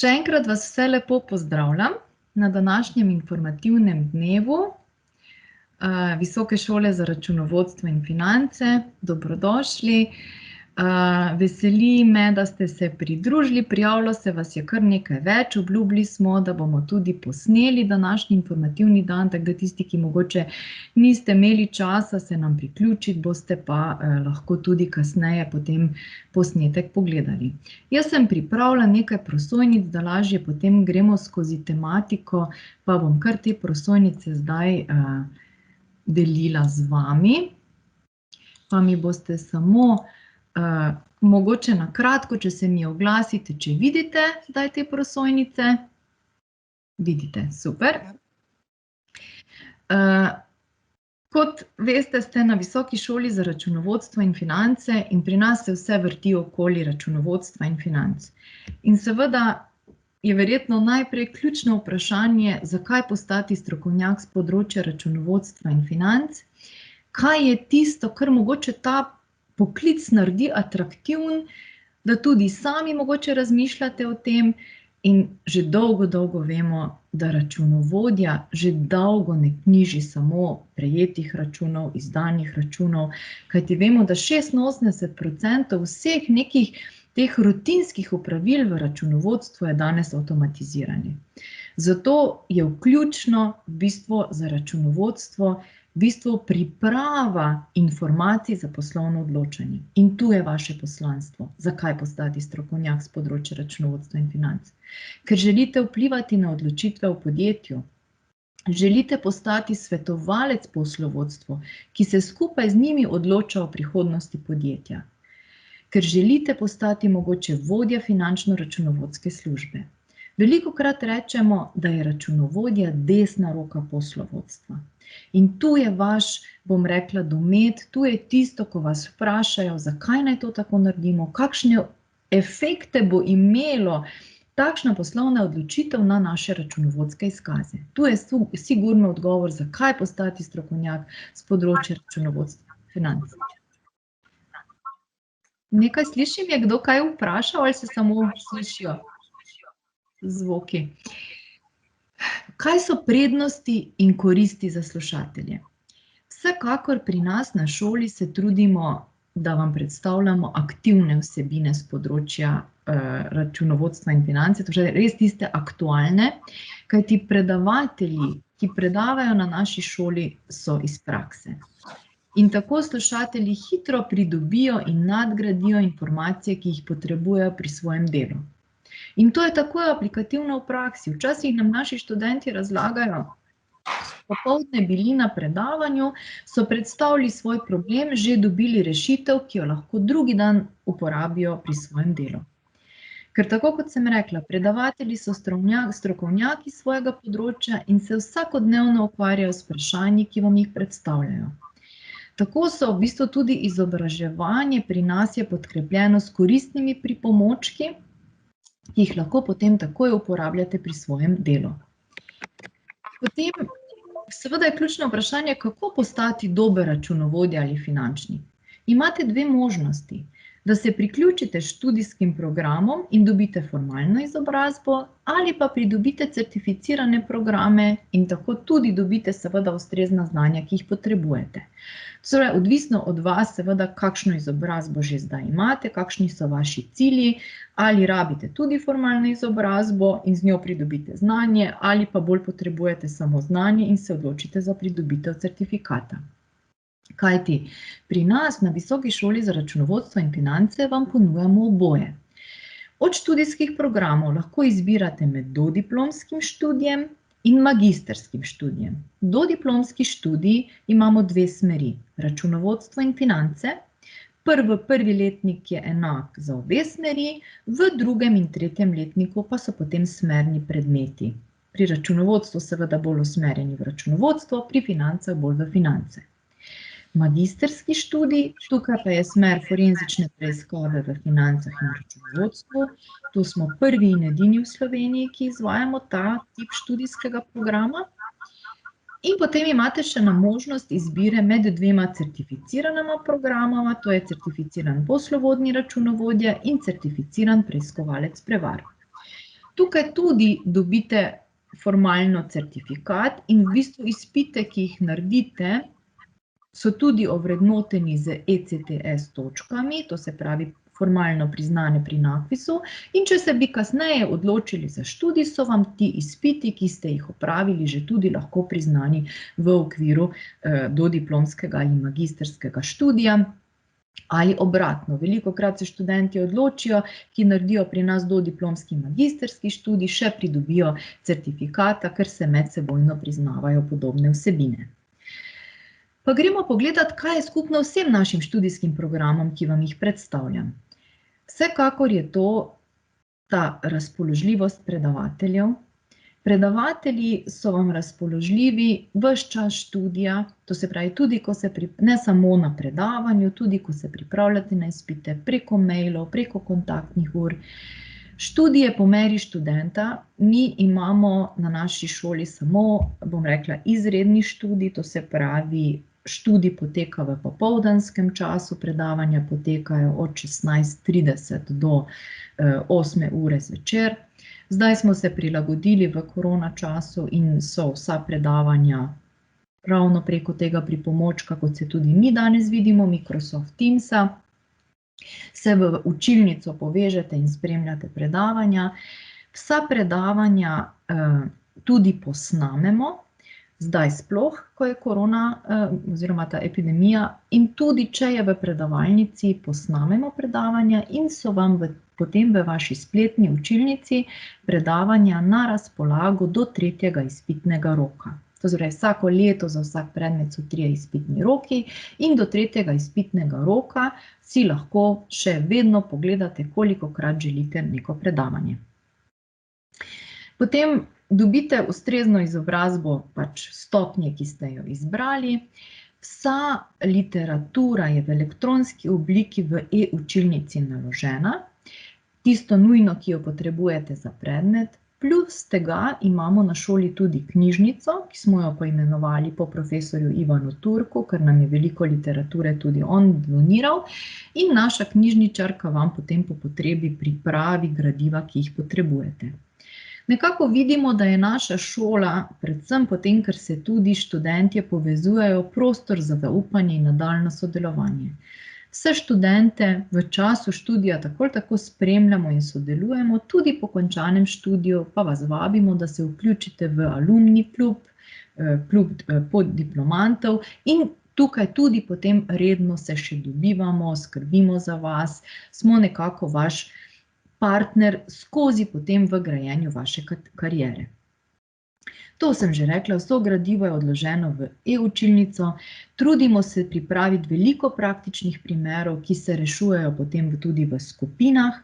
Še enkrat vas vse lepo pozdravljam na današnjem informativnem dnevu Visoke šole za računovodstvo in finance. Dobrodošli. Veseli me, da ste se pridružili, prijavilo se vas je kar nekaj več, obljubili smo, da bomo tudi posneli današnji informativni dan, tako da tisti, ki mogoče niste imeli časa se nam priključiti, boste pa lahko tudi kasneje potem posnetek pogledali. Jaz sem pripravila nekaj prosojnic, da lažje potem gremo skozi tematiko, pa bom kar te prosojnice zdaj delila z vami, pa mi boste samo mogoče na kratko, če se mi oglasite, če vidite zdaj te prosojnice. Vidite, super. Kot veste, ste na Visoki šoli za računovodstvo in finance in pri nas se vse vrti okoli računovodstva in financ. In seveda je verjetno najprej ključno vprašanje, zakaj postati strokovnjak s področja računovodstva in financ, kaj je tisto, kar mogoče ta poklic naredi atraktiven, da tudi sami mogoče razmišljate o tem in že dolgo vemo, da računovodja že dolgo ne knjiži samo prejetih računov, izdanih računov, kajti vemo, da 86% vseh nekih teh rutinskih opravil v računovodstvu je danes avtomatizirani. Zato je ključno v bistvu za računovodstvo priprava informacij za poslovno odločanje. In tu je vaše poslanstvo. Zakaj postati strokovnjak s področja računovodstva in financ? Ker želite vplivati na odločitve v podjetju. Želite postati svetovalec poslovodstvu, ki se skupaj z njimi odloča o prihodnosti podjetja. Ker želite postati mogoče vodja finančno-računovodske službe. Velikokrat rečemo, da je računovodja desna roka poslovodstva. In tu je vaš, bom rekla, domet, tu je tisto, ko vas vprašajo, zakaj naj to tako naredimo, kakšne efekte bo imelo takšna poslovna odločitev na naše računovodske izkaze. Tu je sigurno odgovor, zakaj postati strokovnjak s področja računovodstva in financ. Nekaj slišim, je kdo kaj vprašal ali se samo slišijo zvoki? Kaj so prednosti in koristi za slušatelje? Vsekakor pri nas na šoli se trudimo, da vam predstavljamo aktivne vsebine s področja računovodstva in finance, torej res tiste aktualne, kajti predavatelji, ki predavajo na naši šoli, so iz prakse. In tako slušatelji hitro pridobijo in nadgradijo informacije, ki jih potrebujejo pri svojem delu. In to je tako aplikativno v praksi. Včasih nam naši študenti razlagajo, popoldne bili na predavanju, so predstavili svoj problem, že dobili rešitev, ki jo lahko drugi dan uporabijo pri svojem delu. Ker tako, kot sem rekla, predavatelji so strokovnjaki svojega področja in se vsakodnevno ukvarjajo s vprašanji, ki vam jih predstavljajo. Tako so v bistvu tudi izobraževanje pri nas je podkrepljeno s koristnimi pripomočki, ki jih lahko potem takoj uporabljate pri svojem delu. Potem seveda je ključno vprašanje, kako postati dober računovodja ali finančnik. Imate dve možnosti, da se priključite študijskim programom in dobite formalno izobrazbo ali pa pridobite certificirane programe in tako tudi dobite seveda ustrezna znanja, ki jih potrebujete. Torej, odvisno od vas, seveda, kakšno izobrazbo že zdaj imate, kakšni so vaši cilji, ali rabite tudi formalno izobrazbo in z njo pridobite znanje, ali pa bolj potrebujete samo znanje in se odločite za pridobitev certifikata. Kajti pri nas na Visoki šoli za računovodstvo in finance vam ponujamo oboje. Od študijskih programov lahko izbirate med dodiplomskim študijem in magisterskim študijem. Dodiplomski študij imamo dve smeri, računovodstvo in finance. Prvi letnik je enak za obe smeri, v drugem in tretjem letniku pa so potem smerni predmeti. Pri računovodstvu seveda bolj usmerjeni v računovodstvo, pri financah bolj v finance. Magisterski študij, tukaj pa je smer forenzične preiskave v financah in računovodstvu. Tu smo prvi in edini v Sloveniji, ki izvajamo ta tip študijskega programa. In potem imate še na možnost izbire med dvema certificiranima programama, to je certificiran poslovodni računovodja in certificiran preiskovalec prevar. Tukaj tudi dobite formalno certifikat in v bistvu izpite, ki jih naredite, so tudi ovrednoteni z ECTS točkami, to se pravi formalno priznane pri NAKVIS-u, in če se bi kasneje odločili za študij, so vam ti izpiti, ki ste jih opravili, že tudi lahko priznani v okviru dodiplomskega ali magistrskega študija. Ali obratno, velikokrat se študenti odločijo, ki naredijo pri nas dodiplomski magistrski študij, še pridobijo certifikata, ker se medsebojno priznavajo podobne vsebine. Pa gremo pogledat, kaj je skupno vsem našim študijskim programom, ki vam jih predstavljam. Vsekakor je to ta razpoložljivost predavateljev. Predavatelji so vam razpoložljivi ves čas študija, to se pravi tudi, ne samo na predavanju, tudi ko se pripravljate na izpite, preko mailov, preko kontaktnih ur. Študij je po meri študenta, mi imamo na naši šoli samo, bom rekla, izredni študij, to se pravi, študij poteka v popoldanskem času, predavanja potekajo od 16:30 do 8 ure zvečer. Zdaj smo se prilagodili v korona času in so vsa predavanja ravno preko tega pripomočka, kot se tudi mi danes vidimo, Microsoft Teamsa. Se v učilnico povežete in spremljate predavanja. Vsa predavanja tudi posnamemo, zdaj sploh, ko je korona oziroma ta epidemija, in tudi, če je v predavalnici, posnamemo predavanja in so vam potem v vaši spletni učilnici predavanja na razpolago do 3. izpitnega roka. To se pravi, vsako leto za vsak predmet so 3 izpitni roki in do 3. izpitnega roka si lahko še vedno pogledate, kolikokrat želite neko predavanje. Potem dobite ustrezno izobrazbo, pač stopnje, ki ste jo izbrali. Vsa literatura je v elektronski obliki v e-učilnici naložena. Tisto nujno, ki jo potrebujete za predmet, plus tega imamo na šoli tudi knjižnico, ki smo jo poimenovali po profesorju Ivanu Turku, ker nam je veliko literature tudi on doniral, in naša knjižničarka vam potem po potrebi pripravi gradiva, ki jih potrebujete. Nekako vidimo, da je naša šola, predvsem potem, ker se tudi študentje povezujejo, prostor za zaupanje in nadaljnje sodelovanje. Vse študente v času študija tako ali tako spremljamo in sodelujemo, tudi po končanem študiju pa vas vabimo, da se vključite v alumni klub, klub poddiplomantov, in tukaj tudi potem redno se še dobivamo, skrbimo za vas, smo nekako vaš partner skozi potem v grajenju vaše kariere. To sem že rekla, vso gradivo je odloženo v e-učilnico, trudimo se pripraviti veliko praktičnih primerov, ki se rešujejo potem tudi v skupinah.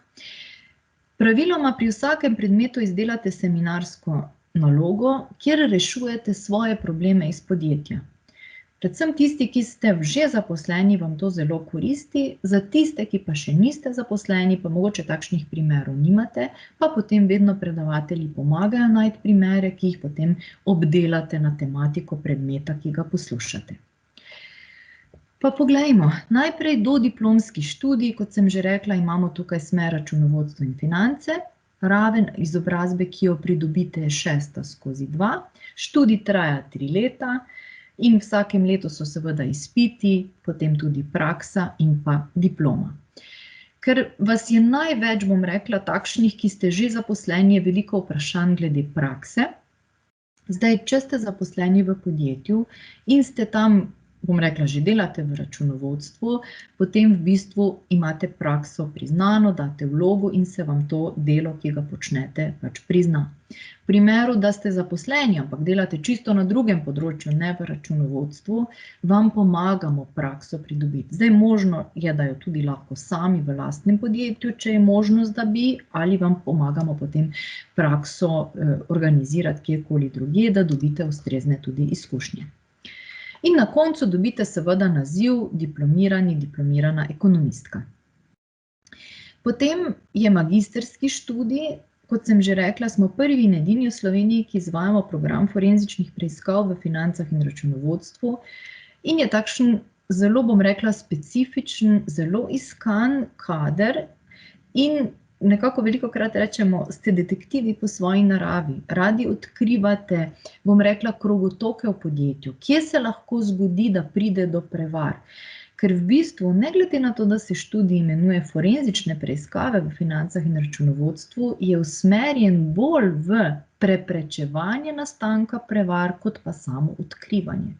Praviloma pri vsakem predmetu izdelate seminarsko nalogo, kjer rešujete svoje probleme iz podjetja. Predvsem tisti, ki ste že zaposleni, vam to zelo koristi, za tiste, ki pa še niste zaposleni, pa mogoče takšnih primerov nimate, pa potem vedno predavatelji pomagajo najti primere, ki jih potem obdelate na tematiko predmeta, ki ga poslušate. Pa poglejmo, najprej dodiplomski študij, kot sem že rekla, imamo tukaj smer računovodstvo in finance, raven izobrazbe, ki jo pridobite, je 6/2, študij traja 3 leta, in vsakem letu so seveda izpiti, potem tudi praksa in pa diploma. Ker vas je največ, bom rekla, takšnih, ki ste že zaposleni, je veliko vprašanj glede prakse. Zdaj, če ste zaposleni v podjetju in ste tam, bom rekla, že delate v računovodstvu, potem v bistvu imate prakso priznano, date vlogo in se vam to delo, ki ga počnete, pač prizna. V primeru, da ste zaposleni, ampak delate čisto na drugem področju, ne v računovodstvu, vam pomagamo prakso pridobiti. Zdaj, možno je, da jo tudi lahko sami v lastnem podjetju, če je možnost, da bi, ali vam pomagamo potem prakso organizirati kjerkoli drugje, da dobite ustrezne tudi izkušnje. In na koncu dobite seveda naziv diplomirana ekonomistka. Potem je magistrski študij. Kot sem že rekla, smo prvi in edini v Sloveniji, ki izvajamo program forenzičnih preiskav v financah in računovodstvu, in je takšen zelo, bom rekla, specifičen, zelo iskan kader in nekako velikokrat rečemo, ste detektivi po svoji naravi, radi odkrivate, bom rekla, krogotoke v podjetju, kje se lahko zgodi, da pride do prevar. Ker v bistvu, ne glede na to, da se študij imenuje forenzične preiskave v financah in računovodstvu, je usmerjen bolj v preprečevanje nastanka prevar, kot pa samo odkrivanje.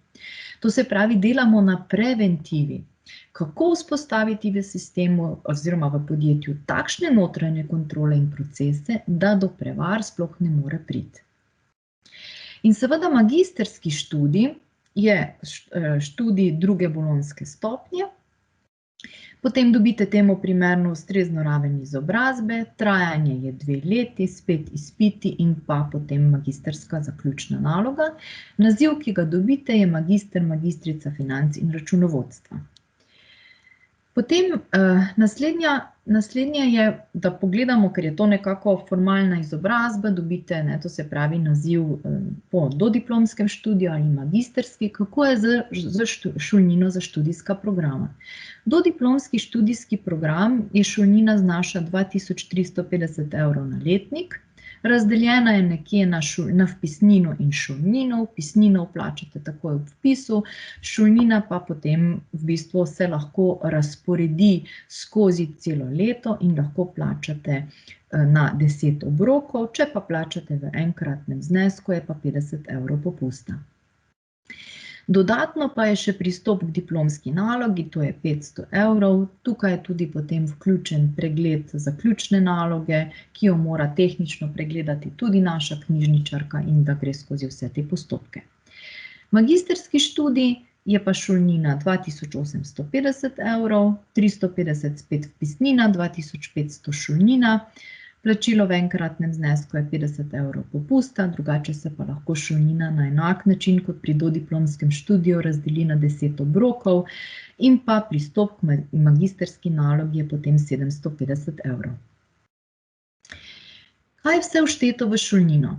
To se pravi, delamo na preventivi. Kako vzpostaviti v sistemu oziroma v podjetju takšne notranje kontrole in procese, da do prevar sploh ne more priti. In seveda magistrski študij je študij druge bolonjske stopnje, potem dobite temu primerno ustrezno raven izobrazbe, trajanje je 2 leti, spet izpiti in pa potem magistrska zaključna naloga. Naziv, ki ga dobite, je magister, magistrica financ in računovodstva. Potem naslednja je, da pogledamo, ker je to nekako formalna izobrazba, dobite, to se pravi naziv po dodiplomskem študiju ali magistrski, kako je z šolnino za študijska programa. Dodiplomski študijski program je šolnina znaša 2350 € na letnik, razdeljena je nekje na vpisnino in šolnino, vpisnino plačate takoj v vpisu, šolnina pa potem v bistvu se lahko razporedi skozi celo leto in lahko plačate na 10 obrokov, če pa plačate v enkratnem znesku, je pa 50 € popusta. Dodatno pa je še pristop k diplomski nalogi, to je 500 €. Tukaj je tudi potem vključen pregled zaključne naloge, ki jo mora tehnično pregledati tudi naša knjižničarka in da gre skozi vse te postopke. Magistrski študij je pa šolnina 2850 €, 350 spet vpisnina, 2500 šolnina, plačilo v enkratnem znesku je 50 € popusta, drugače se pa lahko šolnina na enak način kot pri dodiplomskem študiju razdeli na 10 obrokov in pa pristop k magistrski nalogi je potem 750 €. Kaj je vse všteto v šolnino?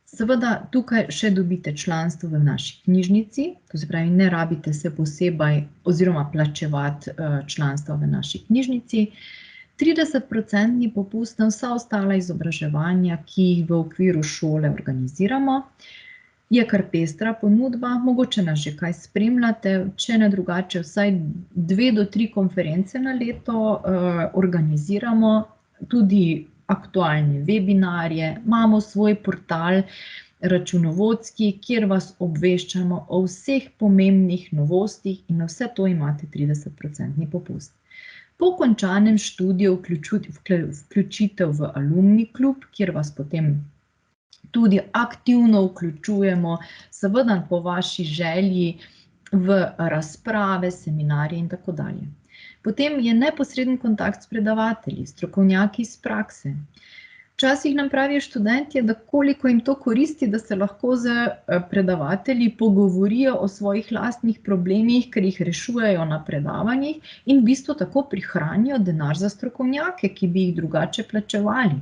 Seveda tukaj še dobite članstvo v naši knjižnici, to se pravi, ne rabite se posebej oziroma plačevati članstva v naši knjižnici, 30% popust na vsa ostala izobraževanja, ki jih v okviru šole organiziramo. Je kar pestra ponudba, mogoče nas že kaj spremljate, če ne drugače, vsaj 2 do 3 konference na leto organiziramo, tudi aktualne webinarje, imamo svoj portal računovodski, kjer vas obveščamo o vseh pomembnih novostih in na vse to imate 30% popust. Po končanem študiju vključitev v alumni klub, kjer vas potem tudi aktivno vključujemo, seveda po vaši želji v razprave, seminarje in tako dalje. Potem je neposreden kontakt s predavatelji, strokovnjaki iz prakse. Včasih nam pravijo študentje, da koliko jim to koristi, da se lahko z predavatelji pogovorijo o svojih lastnih problemih, ker jih rešujejo na predavanjih in v bistvu tako prihranijo denar za strokovnjake, ki bi jih drugače plačevali.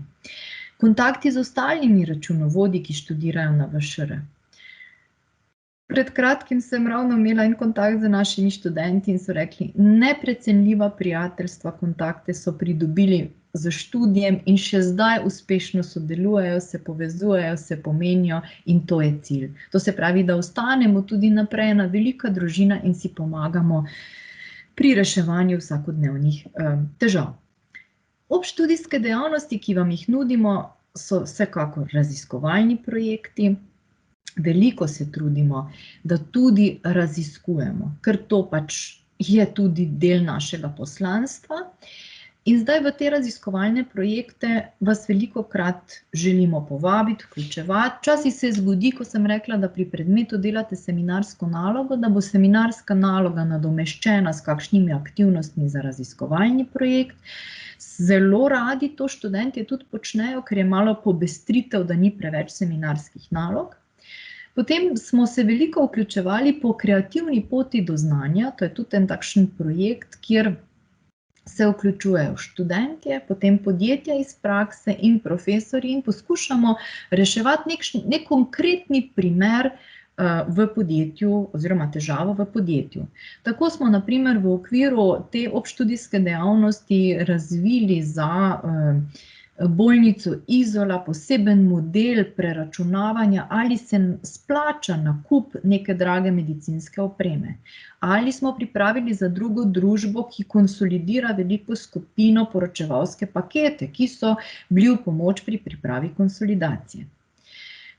Kontakti z ostalimi računovodji, ki študirajo na VŠR. Pred kratkim sem ravno imela en kontakt z našimi študenti in so rekli, neprecenljiva prijateljstva, kontakte so pridobili z študijem in še zdaj uspešno sodelujejo, se povezujejo, se pomenijo in to je cilj. To se pravi, da ostanemo tudi naprej ena velika družina in si pomagamo pri reševanju vsakodnevnih težav. Obštudijske dejavnosti, ki vam jih nudimo, so vsekakor raziskovalni projekti. Veliko se trudimo, da tudi raziskujemo, ker to pač je tudi del našega poslanstva. In zdaj v te raziskovalne projekte vas velikokrat želimo povabiti, vključevati. Včasih se zgodi, ko sem rekla, da pri predmetu delate seminarsko nalogo, da bo seminarska naloga nadomeščena s kakšnimi aktivnostmi za raziskovalni projekt. Zelo radi to študentje tudi počnejo, ker je malo pobestritev, da ni preveč seminarskih nalog. Potem smo se veliko vključevali po kreativni poti do znanja, to je tudi en takšen projekt, kjer se vključujejo študentje, potem podjetja iz prakse in profesorji in poskušamo reševati nek konkretni primer v podjetju oziroma težavo v podjetju. Tako smo na primer v okviru te obštudijske dejavnosti razvili za bolnico Izola poseben model preračunavanja, ali se splača nakup neke drage medicinske opreme. Ali smo pripravili za drugo družbo, ki konsolidira veliko skupino poročevalske pakete, ki so bili v pomoč pri pripravi konsolidacije.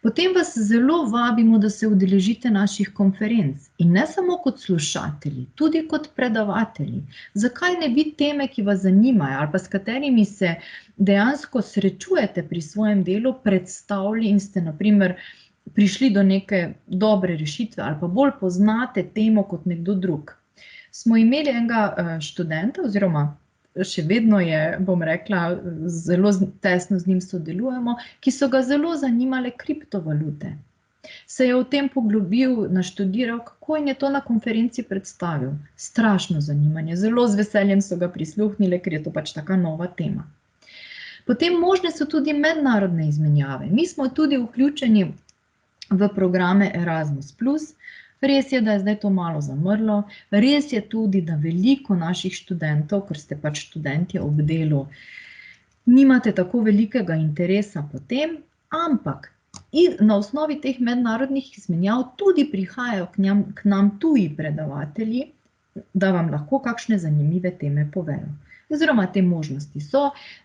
Potem vas zelo vabimo, da se udeležite naših konferenc in ne samo kot slušatelji, tudi kot predavatelji. Zakaj ne bi teme, ki vas zanimajo ali pa s katerimi se dejansko srečujete pri svojem delu, predstavili in ste na primer prišli do neke dobre rešitve ali pa bolj poznate temo kot nekdo drug. Smo imeli enega študenta oziroma še vedno je, bom rekla, zelo tesno z njim sodelujemo, ki so ga zelo zanimale kriptovalute. Se je o tem poglobil, naštudiral, kako in je to na konferenci predstavil. Strašno zanimanje, zelo z veseljem so ga prisluhnile, ker je to pač taka nova tema. Potem možne so tudi mednarodne izmenjave. Mi smo tudi vključeni v programe Erasmus+. Res je, da je zdaj to malo zamrlo, res je tudi, da veliko naših študentov, ker ste pač študentje ob delu, nimate tako velikega interesa po tem, ampak na osnovi teh mednarodnih izmenjav tudi prihajajo k nam tuji predavatelji, da vam lahko kakšne zanimive teme povejo. Oziroma te možnosti so.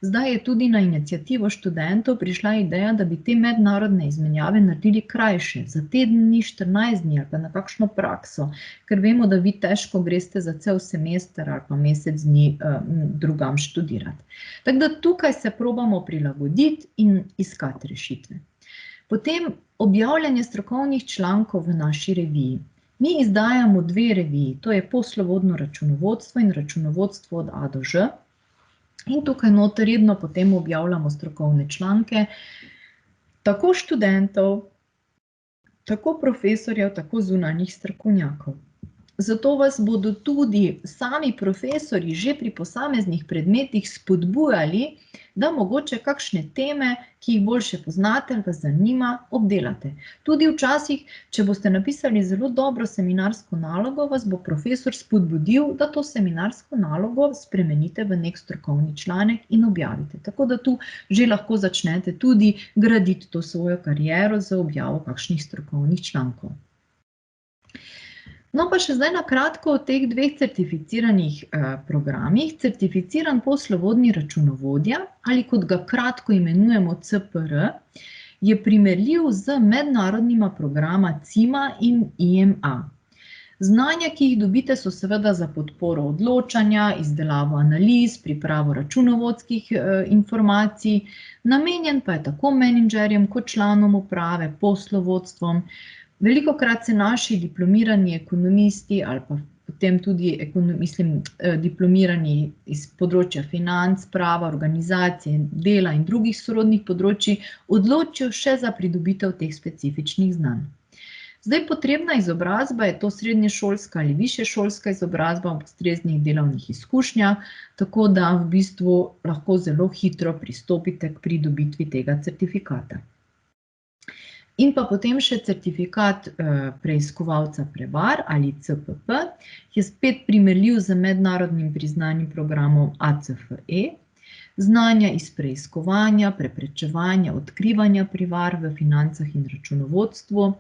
Zdaj je tudi na iniciativo študentov prišla ideja, da bi te mednarodne izmenjave naredili krajše, za teden dni, 14 dni ali pa na kakšno prakso, ker vemo, da vi težko greste za cel semester ali pa mesec dni drugam študirati. Tako da tukaj se probamo prilagoditi in iskati rešitve. Potem objavljanje strokovnih člankov v naši reviji. Mi izdajamo 2 reviji, to je Poslovodno računovodstvo in Računovodstvo od A do Ž. In tukaj noter redno potem objavljamo strokovne članke, tako študentov, tako profesorjev, tako zunanjih strokovnjakov. Zato vas bodo tudi sami profesorji že pri posameznih predmetih spodbujali, da mogoče kakšne teme, ki jih boljše poznate ali vas zanima, obdelate. Tudi včasih, če boste napisali zelo dobro seminarsko nalogo, vas bo profesor spodbudil, da to seminarsko nalogo spremenite v nek strokovni članek in objavite. Tako da tu že lahko začnete tudi graditi to svojo kariero za objavo kakšnih strokovnih člankov. No, pa še zdaj na kratko o teh 2 certificiranih programih. Certificiran poslovodni računovodja, ali kot ga kratko imenujemo CPR, je primerljiv z mednarodnima programa CIMA in IMA. Znanja, ki jih dobite, so seveda za podporo odločanja, izdelavo analiz, pripravo računovodskih informacij, namenjen pa je tako menedžerjem kot članom uprave, poslovodstvom. Velikokrat se naši diplomirani ekonomisti ali pa potem tudi diplomirani iz področja financ, prava, organizacije, dela in drugih sorodnih področij odločijo še za pridobitev teh specifičnih znanj. Zdaj, potrebna izobrazba je to srednješolska ali višješolska izobrazba ob ustreznih delovnih izkušnjah, tako da v bistvu lahko zelo hitro pristopite k pridobitvi tega certifikata. In pa potem še certifikat preiskovalca prevar ali CPP, ki je spet primerljiv z mednarodnim priznanim programom ACFE, znanja iz preiskovanja, preprečevanja, odkrivanja prevar v financah in računovodstvu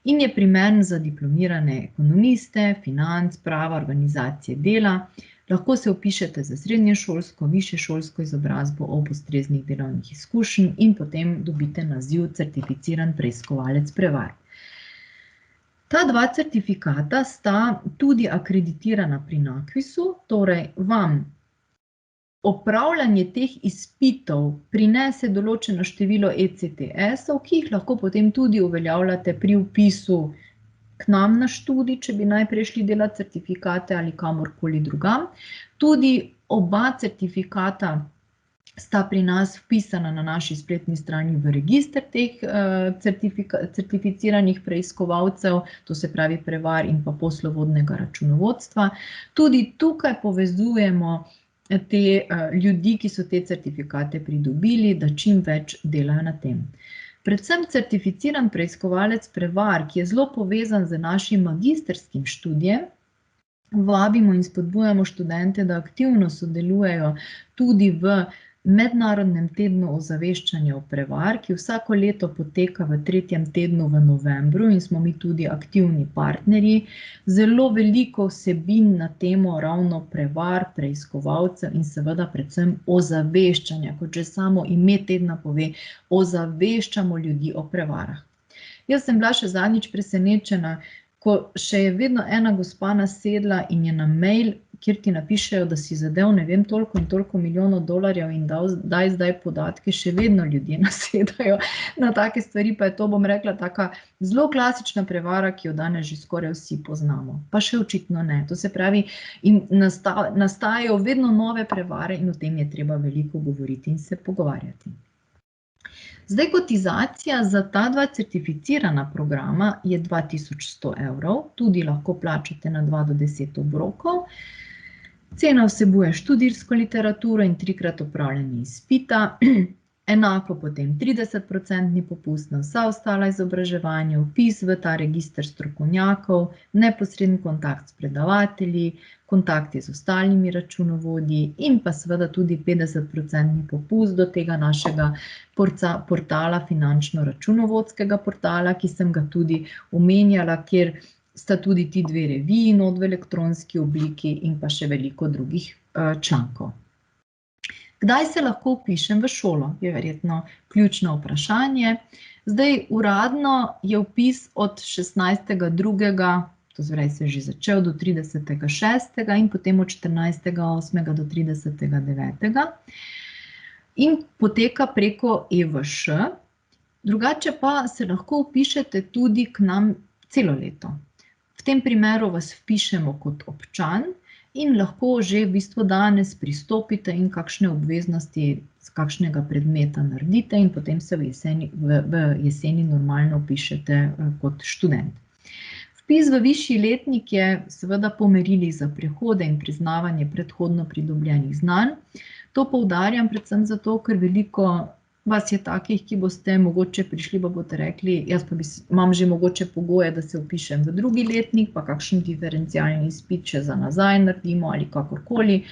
in je primeren za diplomirane ekonomiste, financ, prava, organizacije dela. Lahko se vpišete za srednješolsko, višješolsko izobrazbo ob ustreznih delovnih izkušenj in potem dobite naziv certificiran preiskovalec prevar. Ta 2 certifikata sta tudi akreditirana pri NAKVIS-u, torej vam opravljanje teh izpitov prinese določeno število ECTS-ov, ki jih lahko potem tudi uveljavljate pri vpisu k nam na študij, če bi najprej šli delati certifikate ali kamorkoli drugam. Tudi oba certifikata sta pri nas vpisana na naši spletni strani v register teh certificiranih preiskovalcev, to se pravi prevar in pa poslovodnega računovodstva. Tudi tukaj povezujemo te ljudi, ki so te certifikate pridobili, da čim več delajo na tem. Predvsem certificiran preiskovalec prevar, ki je zelo povezan z našim magistrskim študijem, vabimo in spodbujamo študente, da aktivno sodelujejo tudi v mednarodnem tednu ozaveščanja o prevar, ki vsako leto poteka v 3. tednu v novembru in smo mi tudi aktivni partnerji, zelo veliko vsebin na temo ravno prevar, preiskovalcev in seveda predvsem ozaveščanja, kot že samo ime tedna pove, ozaveščamo ljudi o prevarah. Jaz sem bila še zadnjič presenečena, ko še je vedno ena gospa nasedla in je na mail, kjer ti napišejo, da si zadev ne vem toliko in toliko milijonov dolarjev in daj zdaj podatke, še vedno ljudje nasedajo na take stvari, pa je to, bom rekla, taka zelo klasična prevara, ki jo danes že skoraj vsi poznamo. Pa še očitno ne. To se pravi, in nastajajo vedno nove prevare in o tem je treba veliko govoriti in se pogovarjati. Zdaj, kotizacija za ta 2 certificirana programa je 2100 €, tudi lahko plačate na 2 do 10 obrokov. Cena vsebuje študijsko literaturo in 3-krat opravljanje izpita, enako potem 30% popust na vsa ostala izobraževanja, vpis v ta register strokovnjakov, neposreden kontakt s predavatelji, kontakti z ostalimi računovodji in pa seveda tudi 50% popust do tega našega portala, finančno-računovodskega portala, ki sem ga tudi omenjala, kjer sta tudi ti 2 reviji not v elektronski obliki in pa še veliko drugih člankov. Kdaj se lahko vpišem v šolo, je verjetno ključno vprašanje. Zdaj, uradno je vpis od 16.2., to zvraj se že začel, do 30.6. in potem od 14.8. do 30.9. In poteka preko EVŠ, drugače pa se lahko vpišete tudi k nam celo leto. V tem primeru vas vpišemo kot občan in lahko že v bistvu danes pristopite in kakšne obveznosti z kakšnega predmeta naredite in potem se v jeseni normalno vpišete kot študent. Vpis v višji letnik je seveda po merilih za prehode in priznavanje predhodno pridobljenih znanj. To poudarjam predvsem zato, ker veliko vas je takih, ki boste mogoče prišli, pa boste rekli, jaz pa imam že mogoče pogoje, da se vpišem v 2. letnik, pa kakšen diferencialni izpit še za nazaj naredimo ali kakorkoli.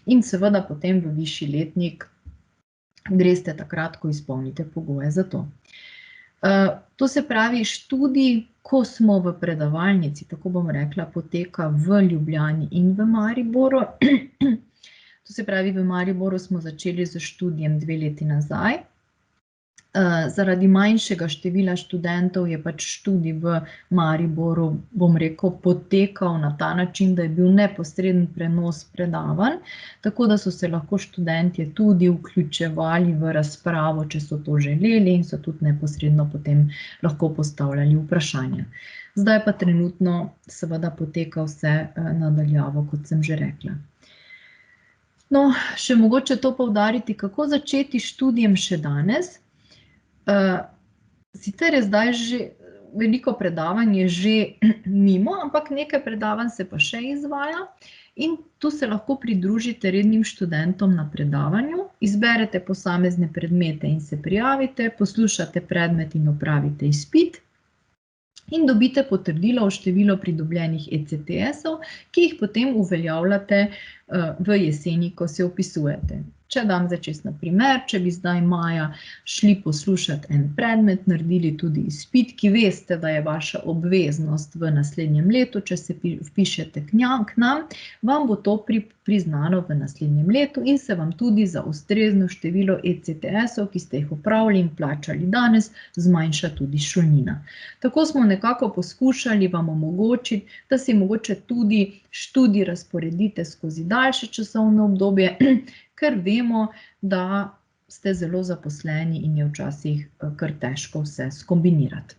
In seveda potem v višji letnik greste takrat, ko izpolnite pogoje za to. To se pravi, študij, ko smo v predavalnici, tako bom rekla, poteka v Ljubljani in v Mariboru. To se pravi, v Mariboru smo začeli s študijem 2 leti nazaj. Zaradi manjšega števila študentov je pač študij v Mariboru, bom rekel, potekal na ta način, da je bil neposreden prenos predavanj, tako da so se lahko študentje tudi vključevali v razpravo, če so to želeli, in so tudi neposredno potem lahko postavljali vprašanja. Zdaj pa trenutno seveda poteka vse nadaljavo, kot sem že rekla. No, še mogoče to poudariti, kako začeti študijem še danes. Sicer je zdaj že veliko predavanj je že mimo, ampak nekaj predavanj se pa še izvaja in tu se lahko pridružite rednim študentom na predavanju, izberete posamezne predmete in se prijavite, poslušate predmet in opravite izpit in dobite potrdilo o številu pridobljenih ECTS-ov, ki jih potem uveljavljate v jeseni, ko se vpisujete. Če dam zdaj čisto na primer, če bi zdaj maja šli poslušati en predmet, naredili tudi izpit, ki veste, da je vaša obveznost v naslednjem letu, če se vpišete k nam, vam bo to priznano v naslednjem letu in se vam tudi za ustrezno število ECTS-ov, ki ste jih opravili in plačali danes, zmanjša tudi šolnina. Tako smo nekako poskušali vam omogočiti, da si mogoče tudi študij razporedite skozi daljše časovno obdobje, ker vemo, da ste zelo zaposleni in je včasih kar težko vse skombinirati.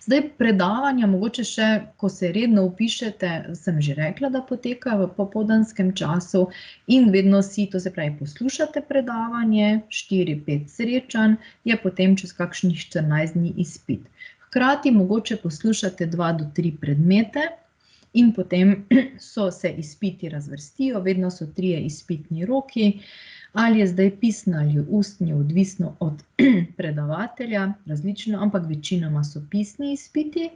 Zdaj, predavanja, mogoče še, ko se redno vpišete, sem že rekla, da potekajo v popoldanskem času in vedno si, to se pravi, poslušate predavanje, 4-5 srečanj, je potem čez kakšnih 14 dni izpit. Hkrati mogoče poslušate 2 do 3 predmete, in potem se izpiti razvrstijo, vedno so 3 izpitni roki, ali je zdaj pisni ali ustni, odvisno od predavatelja, različno, ampak večinoma so pisni izpiti.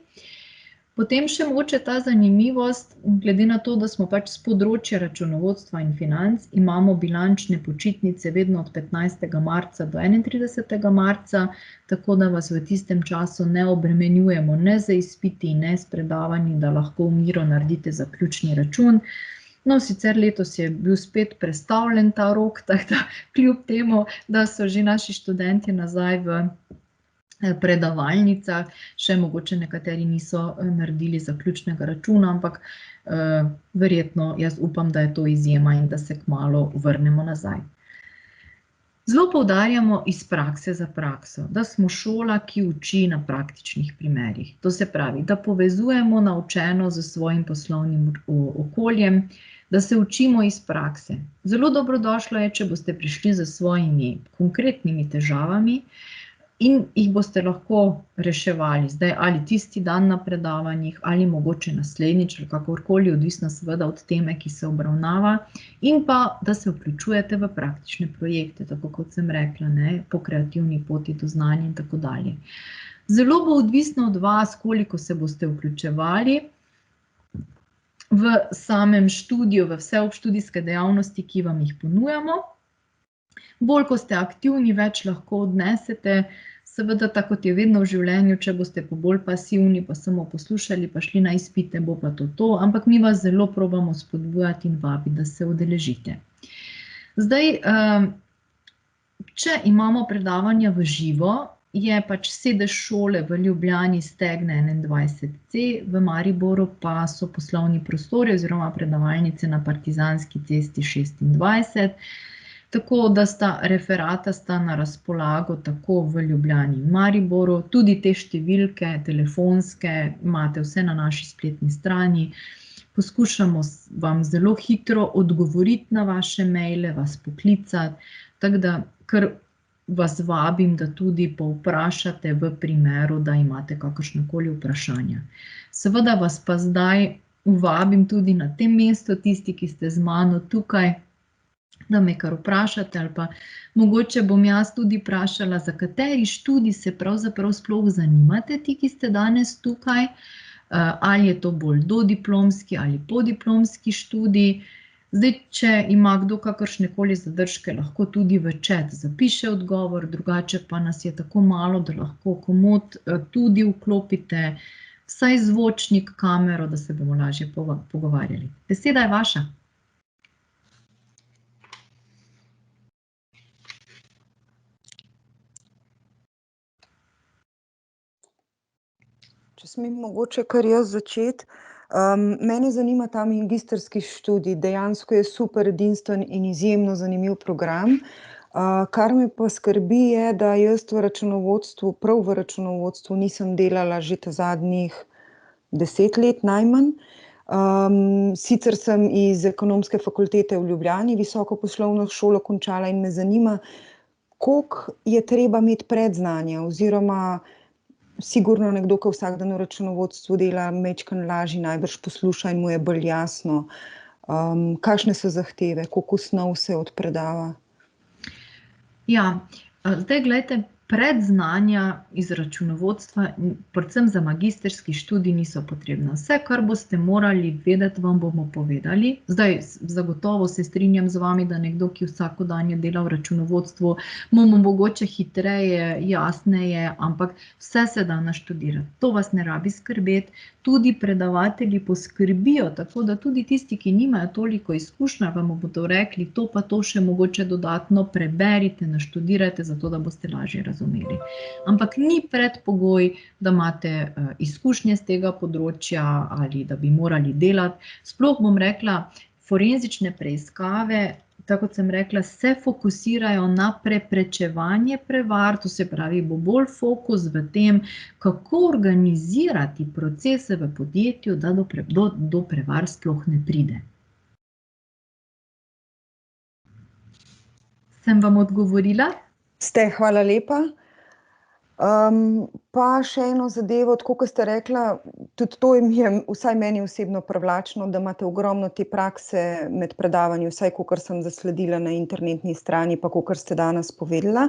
Potem še mogoče ta zanimivost, glede na to, da smo pač s področja računovodstva in financ, imamo bilančne počitnice vedno od 15. marca do 31. marca, tako da vas v tistem času ne obremenjujemo ne z izpiti, ne s predavanji, da lahko v miru naredite zaključni račun. No, sicer letos je bil spet prestavljen ta rok, tako da kljub temu, da so že naši študenti nazaj v predavalnicah, še mogoče nekateri niso naredili zaključnega računa, ampak verjetno jaz upam, da je to izjema in da se kmalu vrnemo nazaj. Zelo poudarjamo iz prakse za prakso, da smo šola, ki uči na praktičnih primerih. To se pravi, da povezujemo naučeno z svojim poslovnim okoljem, da se učimo iz prakse. Zelo dobrodošlo je, če boste prišli s svojimi konkretnimi težavami, in jih boste lahko reševali zdaj ali tisti dan na predavanjih, ali mogoče naslednjič, ali kakorkoli, odvisno seveda od teme, ki se obravnava, in pa, da se vključujete v praktične projekte, tako kot sem rekla, ne, po kreativni poti do znanja in tako dalje. Zelo bo odvisno od vas, koliko se boste vključevali v samem študiju, v vse obštudijske dejavnosti, ki vam jih ponujamo. Bolj, ko ste aktivni, več lahko odnesete. Seveda, tako kot je vedno v življenju, če boste pa bolj pasivni, pa samo poslušali, pa šli na izpite, bo pa to. Ampak mi vas zelo probamo spodbujati in vabiti, da se udeležite. Zdaj, če imamo predavanja v živo, je pač sedež šole v Ljubljani Stegne 21C, v Mariboru pa so poslovni prostori oziroma predavalnice na Partizanski cesti 26. Tako da referata sta na razpolago tako v Ljubljani in Mariboru, tudi te številke telefonske imate vse na naši spletni strani. Poskušamo vam zelo hitro odgovoriti na vaše maile, vas poklicati, tako da kar vas vabim, da tudi povprašate v primeru, da imate kakršnakoli vprašanja. Seveda vas pa zdaj vabim tudi na tem mestu, tisti, ki ste z mano tukaj, da me kar vprašate, ali pa mogoče bom jaz tudi vprašala, za kateri študij se pravzaprav sploh zanimate, ti, ki ste danes tukaj, ali je to bolj dodiplomski ali podiplomski študij. Zdaj, če ima kdo kakršnekoli zadržke, lahko tudi v chat zapiše odgovor, drugače pa nas je tako malo, da lahko komot tudi vklopite vsaj zvočnik, kamero, da se bomo lažje pogovarjali. Beseda je vaša. Če smem mogoče kar jaz začeti. Mene zanima ta magistrski študij, dejansko je super edinstven in izjemno zanimiv program. Kar me pa skrbi je, da jaz v računovodstvu, prav v računovodstvu nisem delala že ta zadnjih 10 let najmanj. Sicer sem iz Ekonomske fakultete v Ljubljani visoko poslovno šolo končala in me zanima, koliko je treba imeti predznanja oziroma sigurno nekdo, ki vsak dan v računovodstvu dela, majčkeno lažje najbrž posluša in mu je bolj jasno. Kakšne so zahteve, koliko snov se odpredava? Ja, zdaj glejte, predznanja iz računovodstva, predvsem za magistrski študij, niso potrebna. Vse, kar boste morali vedeti, vam bomo povedali. Zdaj, zagotovo se strinjam z vami, da nekdo, ki vsakodanje dela v računovodstvu, mu mogoče hitreje, jasneje, ampak vse se da naštudirati. To vas ne rabi skrbeti. Tudi predavatelji poskrbijo, tako da tudi tisti, ki nimajo toliko izkušnja, vam bodo rekli, to pa to še mogoče dodatno preberite, naštudirajte, zato da boste lažje razumeli. Ampak ni predpogoj, da imate izkušnje z tega področja ali da bi morali delati. Sploh bom rekla, forenzične preiskave, tako kot sem rekla, se fokusirajo na preprečevanje prevar, to se pravi, bo bolj fokus v tem, kako organizirati procese v podjetju, da do prevar sploh ne pride. Sem vam odgovorila? Ste, hvala lepa. Pa še eno zadevo, tako kot ste rekla, tudi to je vsaj meni osebno privlačno, da imate ogromno te prakse med predavanji, vsaj kakor sem zasledila na internetni strani, pa kakor ste danes povedala.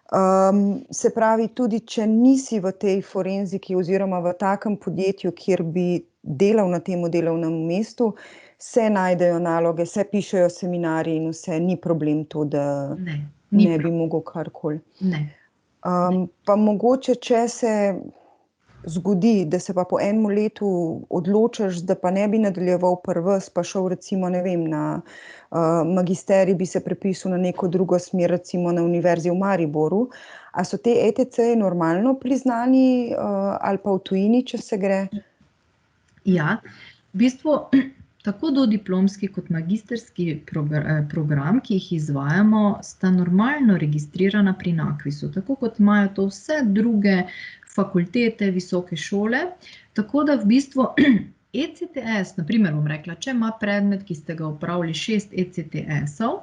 Se pravi, tudi če nisi v tej forenziki oziroma v takem podjetju, kjer bi delal na tem delovnem mestu, se najdejo naloge, se pišejo seminarji in vse, ni problem to, da ne bi mogel karkoli. Ne. Pa mogoče, če se zgodi, da se pa po enem letu odločiš, da pa ne bi nadaljeval pri vas, pa šel recimo, ne vem, na magisterij, bi se prepisal na neko drugo smer, recimo na Univerzi v Mariboru. A so te ETC-ji normalno priznani ali pa v tujini, če se gre? Ja, v bistvu tako dodiplomski kot magistrski program, ki jih izvajamo, sta normalno registrirana pri NAKVIS-u, tako kot imajo to vse druge fakultete, visoke šole, tako da v bistvu ECTS, na primer bom rekla, če ima predmet, ki ste ga opravili 6 ECTS-ov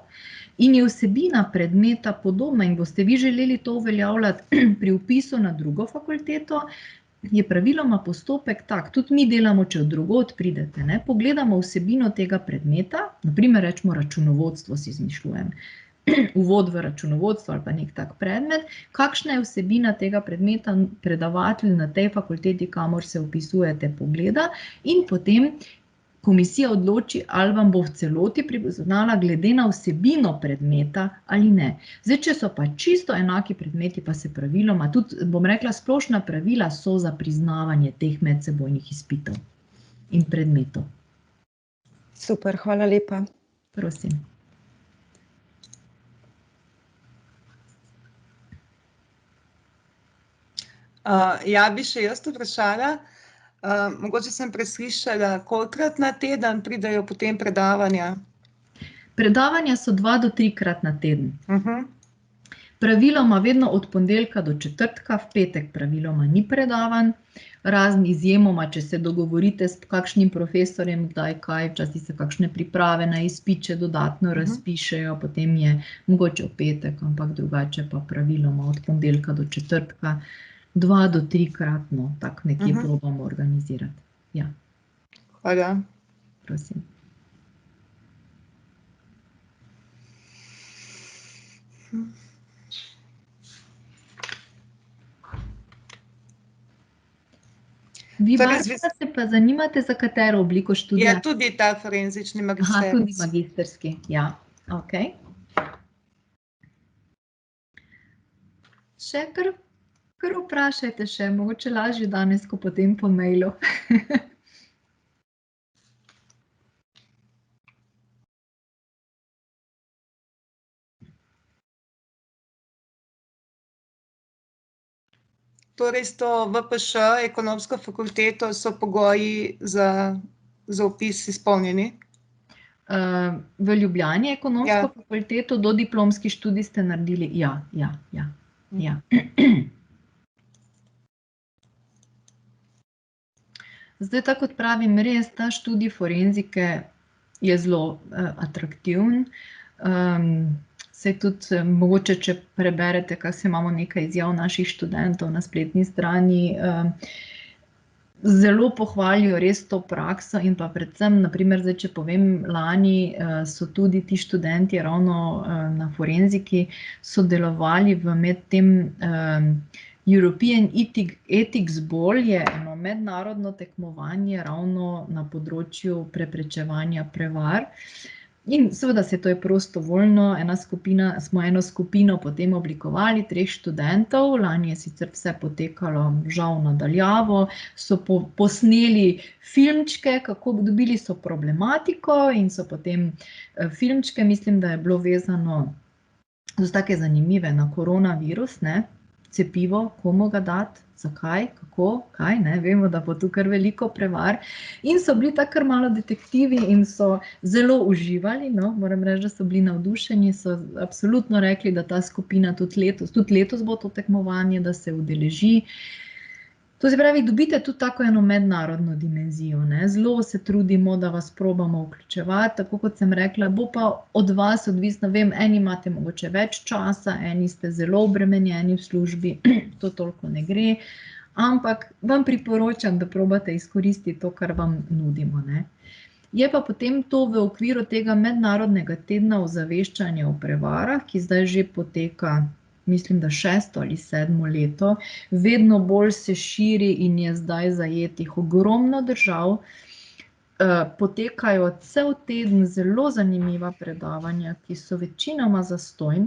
in je vsebina predmeta podobna in boste vi želeli to uveljavljati pri vpisu na drugo fakulteto, je praviloma postopek tak, tudi mi delamo, če od drugod pridete, ne, pogledamo vsebino tega predmeta, na primer rečemo računovodstvo si izmišljujem, uvod v računovodstvo ali pa nek tak predmet, kakšna je vsebina tega predmeta, predavatelj na tej fakulteti, kamor se vpisujete, pogleda in potem komisija odloči, ali vam bo v celoti priznala glede na vsebino predmeta ali ne. Zdaj, če so pa čisto enaki predmeti, pa se praviloma, tudi, bom rekla, splošna pravila so za priznavanje teh medsebojnih izpitov in predmetov. Super, hvala lepa. Prosim. Ja, bi še jaz vprašala. Mogoče sem preslišala, kolikrat na teden pridejo potem predavanja? Predavanja so 2 do 3-krat na teden. Praviloma vedno od ponedeljka do četrtka, v petek praviloma ni predavanj, razen izjemoma, če se dogovorite s kakšnim profesorjem, kdaj kaj, včasih se kakšne priprave na izpit še dodatno razpišejo, potem je mogoče v petek, ampak drugače pa praviloma od ponedeljka do četrtka, 2 do 3-kratno, tako nekje probamo organizirati. Ja. Hvala. Prosim. Vi, Barbara, se pa zanimate za katero obliko študija? Ja, tudi ta forenzični magisterij. Tudi magisterski, ja. Okej. Še kar vprašajte še, mogoče lažje danes, ko potem po mailu. Torej s to VPŠ, ekonomsko fakulteto, so pogoji za vpis izpolnjeni? V Ljubljani ekonomsko fakulteto, dodiplomski študij ste naredili? Ja. Zdaj, tako kot pravim, res ta študij forenzike je zelo atraktiven. Saj tudi mogoče, če preberete, kaj se imamo nekaj izjav naših študentov na spletni strani, zelo pohvalijo res to prakso in pa predvsem, na primer, zdaj, če povem, lani so tudi ti študenti ravno na forenziki sodelovali v tem European Ethics Ball, je eno mednarodno tekmovanje ravno na področju preprečevanja prevar. In seveda to je prostovoljno, smo eno skupino potem oblikovali, 3 študentov, lani je sicer vse potekalo žal na daljavo, so posneli filmčke, dobili so problematiko in so potem filmčke, mislim, da je bilo vezano, so take zanimive, na koronavirus, ne, cepivo, komu ga dati, zakaj, kako, kaj, ne, vemo, da bo tu kar veliko prevar. In so bili tako kar malo detektivi in so zelo uživali, no, moram reči, da so bili navdušeni, so absolutno rekli, da ta skupina tudi letos bo to tekmovanje, da se udeleži. To se pravi, dobite tudi tako eno mednarodno dimenzijo, ne, zelo se trudimo, da vas probamo vključevati, tako kot sem rekla, bo pa od vas odvisno, vem, eni imate mogoče več časa, eni ste zelo obremenjeni v službi, to toliko ne gre, ampak vam priporočam, da probate izkoristiti to, kar vam nudimo, ne. Je pa potem to v okviru tega mednarodnega tedna ozaveščanja o prevarah, ki zdaj že poteka mislim, da 6. ali 7. leto. Vedno bolj se širi in je zdaj zajetih ogromno držav. Potekajo cel teden zelo zanimiva predavanja, ki so večinoma zastonj,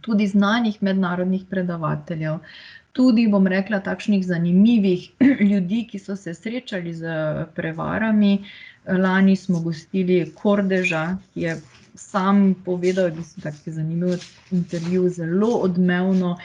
tudi znanih mednarodnih predavateljev, tudi, bom rekla, takšnih zanimivih ljudi, ki so se srečali z prevarami. Lani smo gostili Kordeža, ki je sam povedal, da so taki zanimiv intervju, zelo odmevno.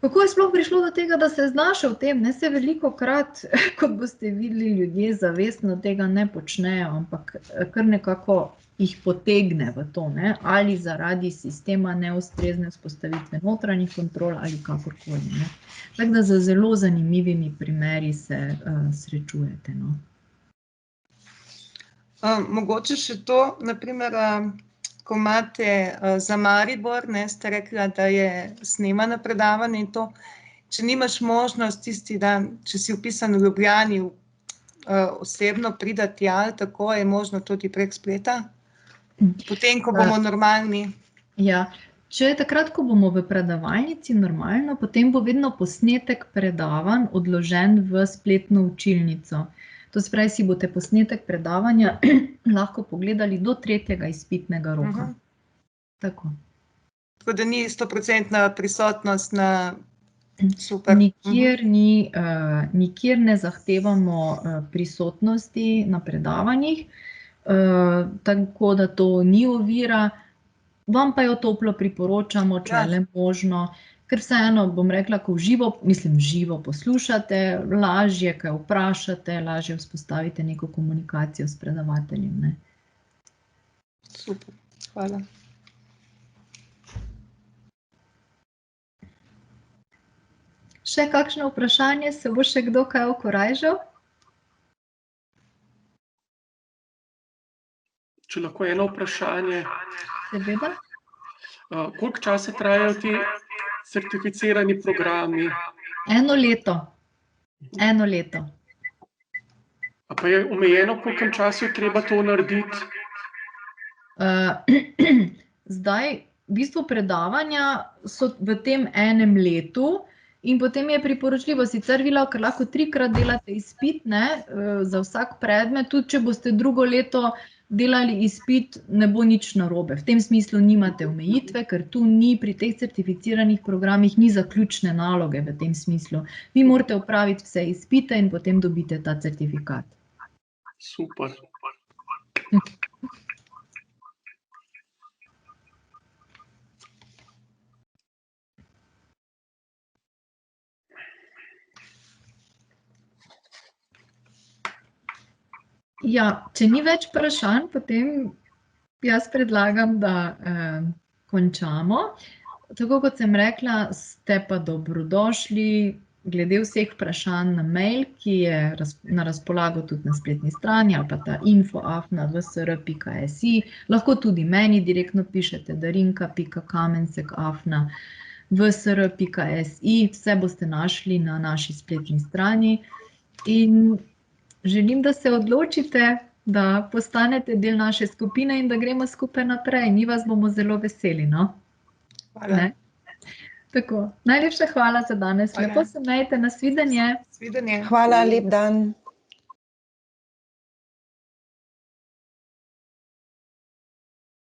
Kako je sploh prišlo do tega, da se je znašel v tem? Ne, se velikokrat, kot boste videli, ljudje zavestno tega ne počnejo, ampak kar nekako jih potegne v to, ne? Ali zaradi sistema neustrezne vzpostavitve notranjih kontrol ali kakorkoli. Ne? Tako da z zelo zanimivimi primeri se srečujete. No? Mogoče še to, naprimer, ko imate za Maribor, ne, ste rekla, da je snemano predavanje in to, če nimaš možnost tisti dan, če si vpisan v Ljubljani, osebno pridati tja, tako je možno tudi prek spleta, potem, ko bomo normalni. Ja, če je takrat, ko bomo v predavalnici normalno, potem bo vedno posnetek predavanj odložen v spletno učilnico. To se pravi, si boste posnetek predavanja lahko pogledali do 3. izpitnega roka. Tako. Tako da ni 100% prisotnost na super. Nikjer ne zahtevamo prisotnosti na predavanjih, tako da to ni ovira. Vam pa jo toplo priporočamo, če je le možno. Ker vseeno, bom rekla, ko živo poslušate, lažje kaj vprašate, lažje vzpostavite neko komunikacijo s predavateljem. Ne? Super, hvala. Še kakšno vprašanje? Se bo še kdo kaj okorajžal? Če lahko eno vprašanje. Seveda. Koliko časa trajajo ti certificirani programi? 1 leto. 1 leto. A pa je omejeno, v koliko času je treba to narediti? Zdaj, v bistvu predavanja so v tem 1 letu in potem je priporočljivo, sicer vi lahko 3-krat delate izpit, ne, za vsak predmet, tudi če boste drugo leto delali izpit, ne bo nič narobe. V tem smislu nimate omejitve, ker tu ni pri teh certificiranih programih ni zaključne naloge v tem smislu. Vi morate opraviti vse izpite in potem dobite ta certifikat. Super. Ja, če ni več vprašanj, potem jaz predlagam, da končamo. Tako kot sem rekla, ste pa dobrodošli glede vseh vprašanj na mail, ki je na razpolago tudi na spletni strani, ali pa ta info@vsr.si. Lahko tudi meni direktno pišete darinka.kamensek@vsr.si. Vse boste našli na naši spletni strani. In želim, da se odločite, da postanete del naše skupine in da gremo skupaj naprej. Mi vas bomo zelo veseli, no? Hvala. Ne? Tako, najlepša hvala za danes. Hvala. Lepo se imejte, nasvidenje. Svidenje. Hvala, lep dan.